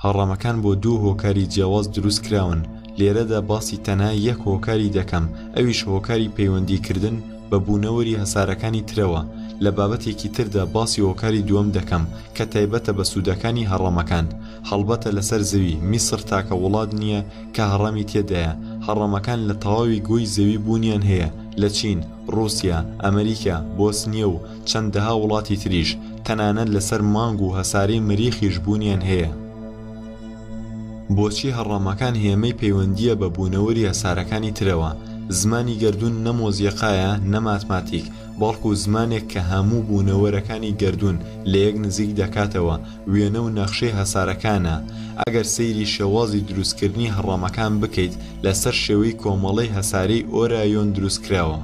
هەڕەمەکان بۆ دوو هۆکاری جیاواز دروست کراون. لێرەدا باسی تەنها یەک هۆکاری دەکەم، ئەویش هۆکاری پەیوەندیکردن بە بوونەوەری هەسارەکانی ترەوە. لە بابەتێکی تردا باسی هۆکاری دووەم دەکەم کە تایبەتە بە سوودەکانی هەڕەمەکان. هەڵبەتە لەسەر زەوی میسر تاکە وڵات نییە کە هەڕەمی تێدایە. هەڕەمەکان لە تەواوی گۆی زەوی بوونیان هەیە، لە چین، رووسیا، ئەمریکا، بۆسنیە و چەندەها وڵاتی تریش. تەنانەت لەسەر مانگ و هەسارەی مەریخیش بوونیان هەیە. بۆچی هەڕەمەکان هێمەی پەیوەندیە بە بوونەوەری هەسارەکانی ترەوە؟ زمانی گەردوون نە مۆزیقایە نە ماتماتیک، بەڵکو زمانێک کە هەموو بوونەوەرەکانی گەردوون لە یەک نزیک دەکاتەوە، وێنە و نەخشەی هەسارەکانە. ئەگەر سەیری شێوازی دروستکردنی هەڕەمەکان بکەیت لەسەر شێوەی کۆمەڵەی هەسارەی ئۆرایۆن دروستکراوە.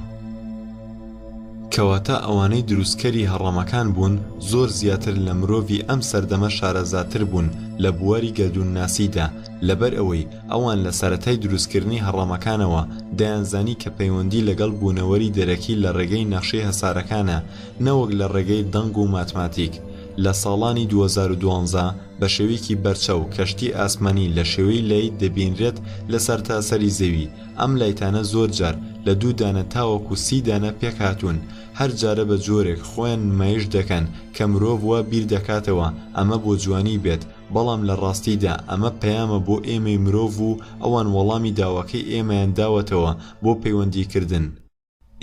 کەواتە ئەوانەی دروستکەری هەڕەمەکان بوون زۆر زیاتر لە مرۆڤی ئەم سەردەمە شارەزاتر بوون لە بواری گەردوونناسیدا، لەبەر ئەوەی ئەوان لە سەرەتای دروستکردنی هەڕەمەکانەوە دەیانزانی کە پەیوەندی لەگەڵ بوونەوەری دەرەکی لە ڕێگەی نەخشەی هەسارەکانە، نەوەک لە ڕێگەی دەنگ و ماتماتیک. لە ساڵانی 2012 بە شێوەیەکی بەرچەو کەشتی ئاسمانی لە شێوەی لای دەبینرێت لە سەرتاسەری زەوی. ئەم لایتانە زۆر جار لە 2 دانە تاوەکو 30 دانە پێک هاتوون. هەر جارە بە جۆرێک خۆیان نمایش دەکەن کە مرۆڤ وا بیر دەکاتەوە ئەمە بۆ جوانی بێت، بەڵام لە ڕاستیدا ئەمە پەیامە بۆ ئێمەی مرۆڤ و ئەوان وەڵامی داواکەی ئێمەیان داوەتەوە بۆ پەیوەندیکردن.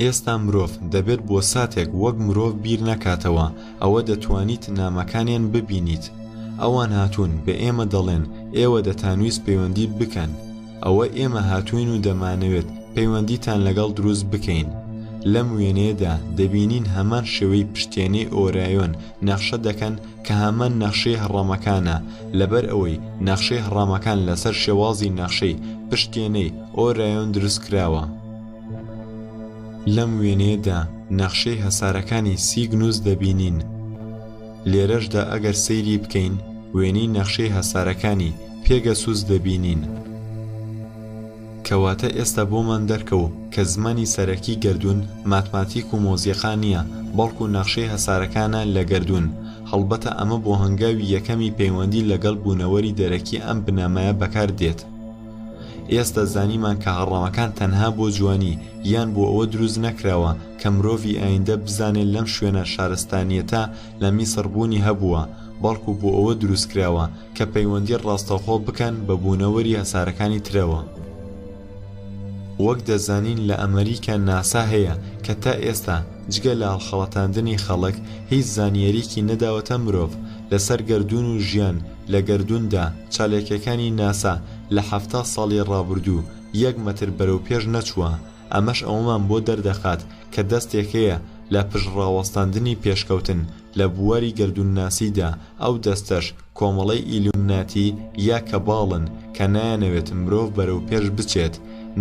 ئێستا مرۆڤ دەبێت بۆ ساتێک وەک مرۆڤ بیر نەکاتەوە، ئەوە دەتوانیت نامەکانیان ببینیت. ئەوان هاتوون بە ئێمە دەڵێن ئێوە دەتانویست پەیوەندی بکەن. ئەوە ئێمە هاتوین و دەمانەوێت پەیوەندیتان لەگەڵ دروست بکەین. لەم وێنەیەدا دەبینین هەمان شێوەی پشتێنەی ئۆرایۆن نەخشە دەکەن کە هەمان نەخشەی هەڕەمەکانە، لەبەر ئەوەی نەخشەی هەڕەمەکان لەسەر شێوازی نەخشەی پشتێنەی ئۆرایۆن دروست کراوە. لەم وێنەیەدا نەخشەی هەسارەکانی سیگنوس دەبینین. لێرەشدا ئەگەر سەیری بکەین وێنەی نەخشەی هەسارەکانی پێگەسوس دەبینین. کەواتە ئێستا بۆمان دەرکەوت کە زمانی سەرەکی گەردوون ماتماتیک و مۆزیقا نییە، بەڵکو نەخشەی هەسارەکانە لە گەردوون. هەڵبەتە ئەمە بۆ هەنگاوی یەکەمی پەیوەندی لەگەڵ بوونەوەری دەرەکی ئەم بنەمایە بەکار دێت. ئێستا زانیمان کە هەڕەمەکان تەنها بۆ جوانی یان بۆ ئەوە دروست نەکراوە کە مرۆڤی ئایندە بزانێت لەم شوێنە شارستانیەتە لە میسر بوونی هەبووە، بەڵکو بۆ ئەوە دروست کراوە کە پەیوەندی ڕاستەوخۆ بکەن بە بوونەوەری هەسارەکانی ترەوە. وەک دەزانین لە ئەمریکا ناسا هەیە کە تا ئێستا جگە لە هەڵخەڵەتاندنی خەڵک هیچ زانیاریکی نەداوەتە مرۆڤ لەسەر گەردوون و ژیان لە گەردووندا. چالاکیەکانی ناسا لە 70 ساڵی ڕابردوو 1 مەتر بەرەو پێش نەچووە. ئەمەش ئەومان بۆ دەردەخات کە دەستێک هەیە لە پشڕاوەستاندنی پێشکەوتن لە بواری گەردوونناسیدا. ئەو دەستەش کۆمەڵەی ئیلومناتی یا کەباڵن کە نایانەوێت مرۆڤ بەرەو پێش بچێت،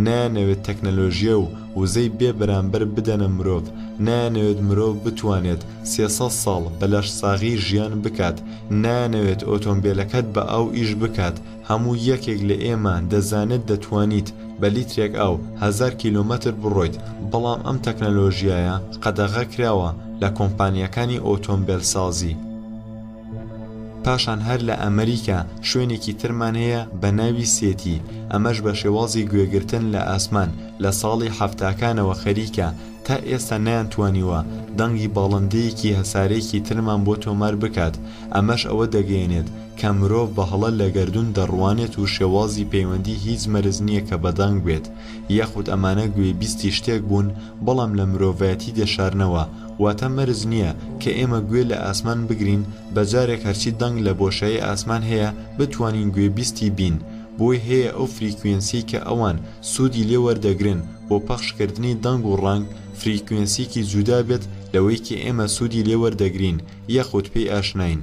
نایانەوێت تەکنەلۆژیە و وزەی بێ بەرامبەر بدەنە مرۆڤ، نایانەوێت مرۆڤ بتوانێت 300 ساڵ بە لەشساغی ژیان بکات، نایانەوێت ئۆتۆمبیلەکەت بە ئاو ئیش بکات. هەموو یەکێک لە ئێمە دەزانێت دەتوانیت بە لیترێک ئاو 1000 کیلومتر بڕۆیت، بەڵام ئەم تەکنەلۆژیایە قەدەغە کراوە لە کۆمپانیەکانی ئۆتۆمبیل سازی. پاشان هەر لە ئەمریکا شوێنێکی ترمان هەیە بە ناوی سێتی، ئەمەش بە شێوازی گوێگرتن لە ئاسمان لە ساڵی حەفتاکانەوە خەریکە. تا ئێستا نەیانتوانیوە دەنگی باڵندەیەکی هەسارەیەکی ترمان بۆ تۆمار بکات. ئەمەش ئەوە دەگەیەنێت کە مرۆڤ بەهەڵە لە گەردوون دەڕوانێت و شێوازی پەیوەندی هیچ مەرز نییە کە بەدەنگ بێت، یاخود ئەمانە گوێبیستی شتێک بوون بەڵام لە مرۆڤایەتی دەشارنەوە. واتە مەرز نییە کە ئێمە گوێ لە ئاسمان بگرین، بەجارێک هەرچی دەنگ لە بۆشایی ئاسمان هەیە بتوانین گوێبیستی بین. بۆی هەیە ئەو فریکوێنسی کە ئەوان سوودی لێ وەردەگرن بۆ پەخشکردنی دەنگ و ڕنگ فریکوێنسیکی جودا بێت لەوەی کە ئێمە سوودی لێ وەردەگرین یاخود پێی ئاشناین.